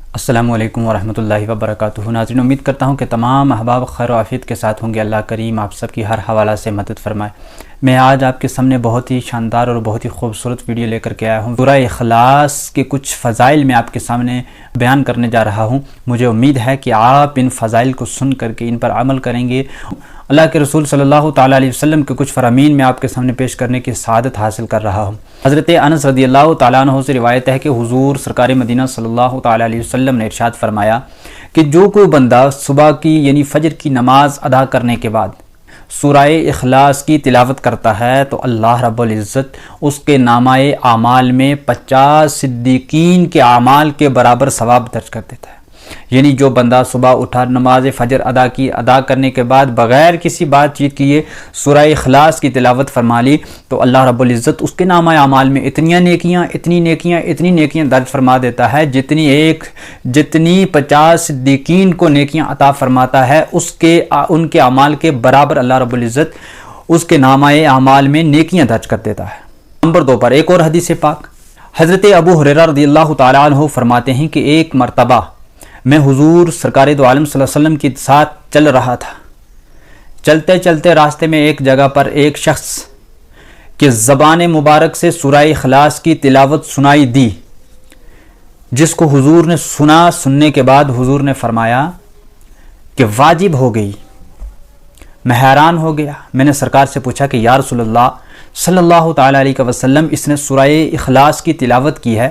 السلام علیکم ورحمۃ اللہ وبرکاتہ۔ ناظرین، امید کرتا ہوں کہ تمام احباب خیر و عافیت کے ساتھ ہوں گے۔ اللہ کریم آپ سب کی ہر حوالہ سے مدد فرمائے۔ میں آج آپ کے سامنے بہت ہی شاندار اور بہت ہی خوبصورت ویڈیو لے کر کے آیا ہوں۔ سورہ اخلاص کے کچھ فضائل میں آپ کے سامنے بیان کرنے جا رہا ہوں۔ مجھے امید ہے کہ آپ ان فضائل کو سن کر کے ان پر عمل کریں گے۔ اللہ کے رسول صلی اللہ تعالیٰ علیہ وسلم کے کچھ فرامین میں آپ کے سامنے پیش کرنے کی سعادت حاصل کر رہا ہوں۔ حضرت انس رضی اللہ تعالیٰ عنہ سے روایت ہے کہ حضور سرکار مدینہ صلی اللہ تعالیٰ علیہ وسلم نے ارشاد فرمایا کہ جو کوئی بندہ صبح کی یعنی فجر کی نماز ادا کرنے کے بعد سورہ اخلاص کی تلاوت کرتا ہے تو اللہ رب العزت اس کے نامہ اعمال میں 50 صدیقین کے اعمال کے برابر ثواب درج کر دیتا ہے۔ یعنی جو بندہ صبح اٹھا نماز فجر ادا کرنے کے بعد بغیر کسی بات چیت کیے سورہ اخلاص کی تلاوت فرما لی تو اللہ رب العزت اس کے نامہ اعمال میں اتنی نیکیاں درج فرما دیتا ہے جتنی 50 صدیقین کو نیکیاں عطا فرماتا ہے ان کے اعمال کے برابر اللہ رب العزت اس کے نامہ اعمال میں نیکیاں درج کر دیتا ہے۔ نمبر 2 پر ایک اور حدیث پاک، حضرت ابو ہریرہ رضی اللہ تعالیٰ عنہ فرماتے ہیں کہ ایک مرتبہ میں حضور سرکار دو عالم صلی اللہ علیہ وسلم کے ساتھ چل رہا تھا۔ چلتے چلتے راستے میں ایک جگہ پر ایک شخص کے زبان مبارک سے سورہ اخلاص کی تلاوت سنائی دی، جس کو حضور نے سننے کے بعد حضور نے فرمایا کہ واجب ہو گئی۔ میں حیران ہو گیا۔ میں نے سرکار سے پوچھا کہ یا رسول اللہ صلی اللہ تعالیٰ علیہ وسلم، اس نے سورہ اخلاص کی تلاوت کی ہے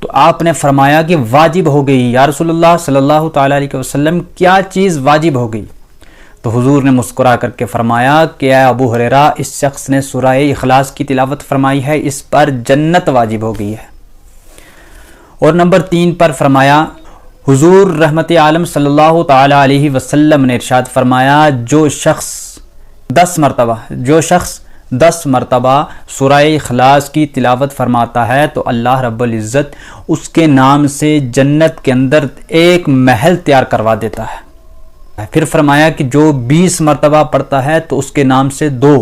تو آپ نے فرمایا کہ واجب ہو گئی۔ یا رسول اللہ صلی اللہ تعالیٰ علیہ وسلم، کیا چیز واجب ہو گئی؟ تو حضور نے مسکرا کر کے فرمایا کہ اے ابو ہریرہ، اس شخص نے سورہ اخلاص کی تلاوت فرمائی ہے، اس پر جنت واجب ہو گئی ہے۔ اور نمبر 3 پر فرمایا، حضور رحمت عالم صلی اللہ تعالیٰ علیہ وسلم نے ارشاد فرمایا جو شخص 10 مرتبہ سورہ اخلاص کی تلاوت فرماتا ہے تو اللہ رب العزت اس کے نام سے جنت کے اندر ایک محل تیار کروا دیتا ہے۔ پھر فرمایا کہ جو 20 مرتبہ پڑھتا ہے تو اس کے نام سے 2،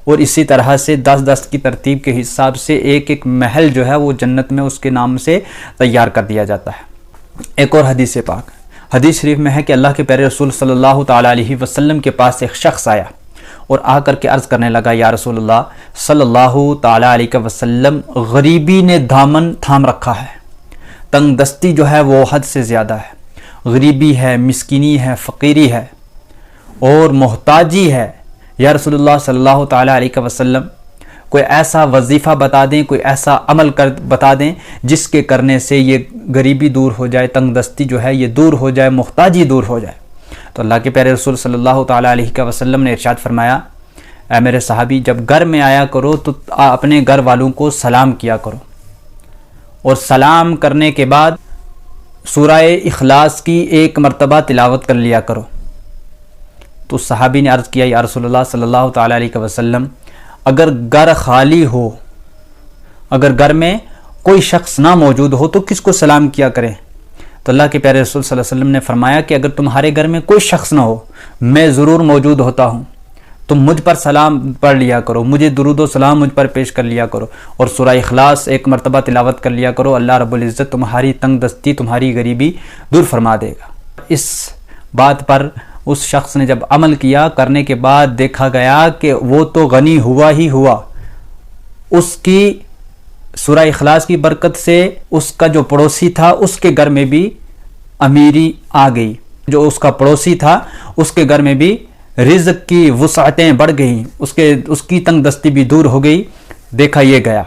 اور اسی طرح سے 10 کی ترتیب کے حساب سے ایک محل جو ہے وہ جنت میں اس کے نام سے تیار کر دیا جاتا ہے۔ ایک اور حدیث پاک، حدیث شریف میں ہے کہ اللہ کے پیارے رسول صلی اللہ تعالیٰ علیہ وسلم کے پاس ایک شخص آیا اور آ کر کے عرض کرنے لگا، یا رسول اللہ صلی اللہ تعالیٰ علیہ وسلم، غریبی نے دامن تھام رکھا ہے، تنگ دستی جو ہے وہ حد سے زیادہ ہے، غریبی ہے، مسکینی ہے، فقیری ہے اور محتاجی ہے۔ یا رسول اللہ صلی اللہ تعالیٰ علیہ وسلم، کوئی ایسا وظیفہ بتا دیں، کوئی ایسا عمل بتا دیں جس کے کرنے سے یہ غریبی دور ہو جائے، تنگ دستی جو ہے یہ دور ہو جائے، محتاجی دور ہو جائے۔ تو اللہ کے پیارے رسول صلی اللہ تعالیٰ علیہ وسلم نے ارشاد فرمایا، اے میرے صحابی، جب گھر میں آیا کرو تو اپنے گھر والوں کو سلام کیا کرو، اور سلام کرنے کے بعد سورہ اخلاص کی 1 مرتبہ تلاوت کر لیا کرو۔ تو صحابی نے عرض کیا، یا رسول اللہ صلی اللہ تعالیٰ علیہ وسلم، اگر گھر خالی ہو، اگر گھر میں کوئی شخص نہ موجود ہو تو کس کو سلام کیا کریں؟ تو اللہ کے پیارے رسول صلی اللہ علیہ وسلم نے فرمایا کہ اگر تمہارے گھر میں کوئی شخص نہ ہو، میں ضرور موجود ہوتا ہوں، تم مجھ پر سلام پڑھ لیا کرو، مجھے درود و سلام مجھ پر پیش کر لیا کرو، اور سورہ اخلاص 1 مرتبہ تلاوت کر لیا کرو۔ اللہ رب العزت تمہاری تنگ دستی، تمہاری غریبی دور فرما دے گا۔ اس بات پر اس شخص نے جب عمل کیا، کرنے کے بعد دیکھا گیا کہ وہ تو غنی ہوا ہی ہوا، اس کی سورہ اخلاص کی برکت سے اس کا جو پڑوسی تھا اس کے گھر میں بھی امیری آ گئی، جو اس کا پڑوسی تھا اس کے گھر میں بھی رزق کی وسعتیں بڑھ گئیں، اس کی تنگ دستی بھی دور ہو گئی۔ دیکھا یہ گیا۔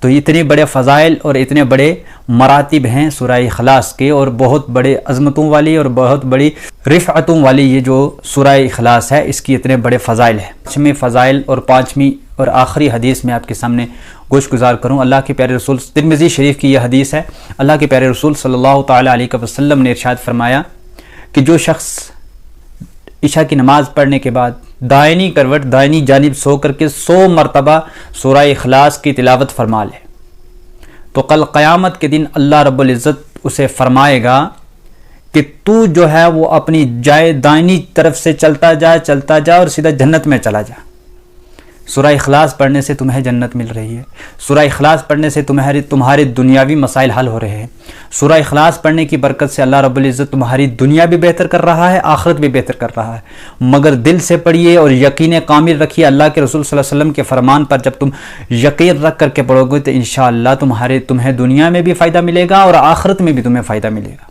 تو اتنے بڑے فضائل اور اتنے بڑے مراتب ہیں سورہ اخلاص کے، اور بہت بڑے عظمتوں والی اور بہت بڑی رفعتوں والی یہ جو سورہ اخلاص ہے، اس کی اتنے بڑے فضائل ہیں۔ 5ویں فضائل اور 5ویں اور آخری حدیث میں آپ کے سامنے گوش گزار کروں۔ اللہ کے پیارے رسول، ترمذی شریف کی یہ حدیث ہے، اللہ کے پیارے رسول صلی اللہ تعالیٰ علیہ وسلم نے ارشاد فرمایا کہ جو شخص عشاء کی نماز پڑھنے کے بعد دائنی کروٹ دائنی جانب سو کر کے 100 مرتبہ سورہ اخلاص کی تلاوت فرما لے تو کل قیامت کے دن اللہ رب العزت اسے فرمائے گا کہ تو جو ہے وہ اپنی جائے دائنی طرف سے چلتا جا اور سیدھا جنت میں چلا جا۔ سورہ اخلاص پڑھنے سے تمہیں جنت مل رہی ہے، سورہ اخلاص پڑھنے سے تمہارے دنیاوی مسائل حل ہو رہے ہیں، سورہ اخلاص پڑھنے کی برکت سے اللہ رب العزت تمہاری دنیا بھی بہتر کر رہا ہے، آخرت بھی بہتر کر رہا ہے۔ مگر دل سے پڑھیے اور یقین کامل رکھیے، اللہ کے رسول صلی اللہ علیہ وسلم کے فرمان پر جب تم یقین رکھ کر کے پڑھو گے تو انشاءاللہ تمہیں دنیا میں بھی فائدہ ملے گا اور آخرت میں بھی تمہیں فائدہ ملے گا۔